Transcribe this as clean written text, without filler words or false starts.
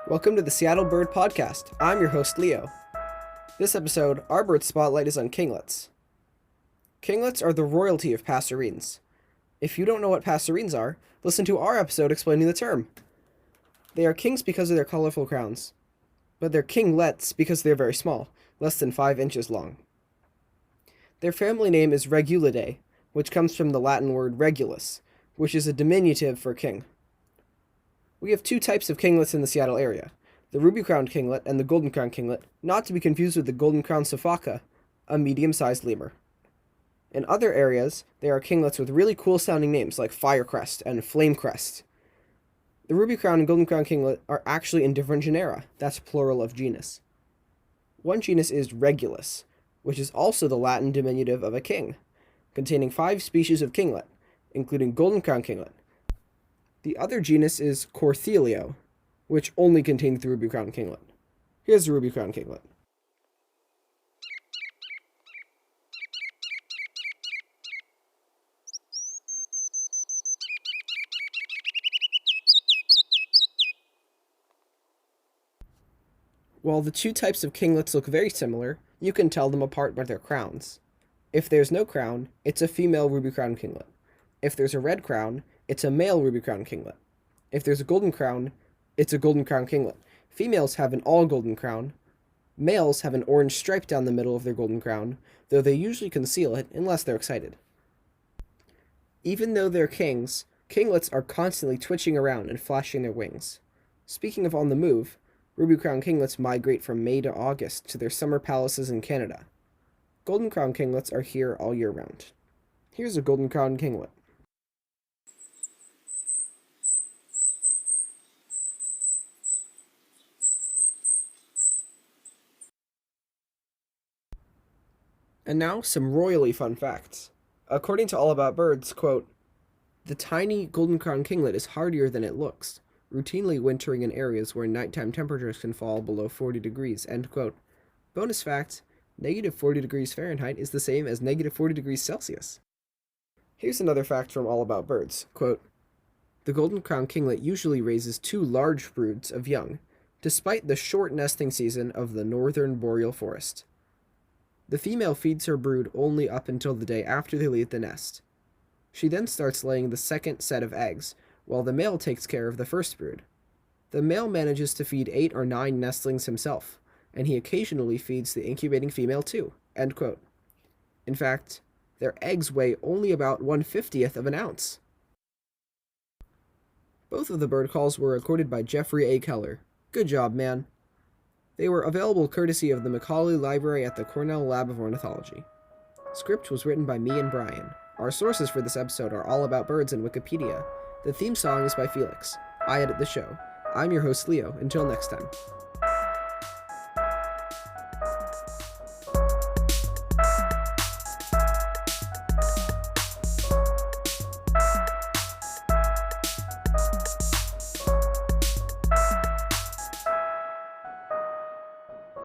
Welcome to the Seattle Bird Podcast. I'm your host, Leo. This episode, our bird spotlight is on kinglets. Kinglets are the royalty of passerines. If you don't know what passerines are, listen to our episode explaining the term. They are kings because of their colorful crowns, but they're kinglets because they're very small, less than 5 inches long. Their family name is Regulidae, which comes from the Latin word regulus, which is a diminutive for king. We have two types of kinglets in the Seattle area, the ruby-crowned kinglet and the golden-crowned kinglet, not to be confused with the golden-crowned sifaka, a medium-sized lemur. In other areas, there are kinglets with really cool-sounding names like Firecrest and Flamecrest. The ruby-crowned and golden-crowned kinglet are actually in different genera, that's plural of genus. One genus is Regulus, which is also the Latin diminutive of a king, containing 5 species of kinglet, including golden-crowned kinglet. The other genus is Corthelio, which only contains the ruby-crowned kinglet. Here's the ruby-crowned kinglet. While the two types of kinglets look very similar, you can tell them apart by their crowns. If there's no crown, it's a female ruby-crowned kinglet. If there's a red crown, it's a male ruby-crowned kinglet. If there's a golden crown, it's a golden-crowned kinglet. Females have an all-golden crown. Males have an orange stripe down the middle of their golden crown, though they usually conceal it unless they're excited. Even though they're kings, kinglets are constantly twitching around and flashing their wings. Speaking of on the move, ruby-crowned kinglets migrate from May to August to their summer palaces in Canada. Golden-crowned kinglets are here all year round. Here's a golden-crowned kinglet. And now, some royally fun facts. According to All About Birds, quote, "The tiny golden-crowned kinglet is hardier than it looks, routinely wintering in areas where nighttime temperatures can fall below 40 degrees, end quote. Bonus fact, negative 40 degrees Fahrenheit is the same as negative 40 degrees Celsius. Here's another fact from All About Birds, quote, "The golden-crowned kinglet usually raises 2 large broods of young, despite the short nesting season of the northern boreal forest. The female feeds her brood only up until the day after they leave the nest. She then starts laying the second set of eggs, while the male takes care of the first brood. The male manages to feed 8 or 9 nestlings himself, and he occasionally feeds the incubating female too." End quote. In fact, their eggs weigh only about 1/50th of an ounce. Both of the bird calls were recorded by Jeffrey A. Keller. Good job, man. They were available courtesy of the Macaulay Library at the Cornell Lab of Ornithology. Script was written by me and Brian. Our sources for this episode are All About Birds and Wikipedia. The theme song is by Felix. I edit the show. I'm your host, Leo. Until next time.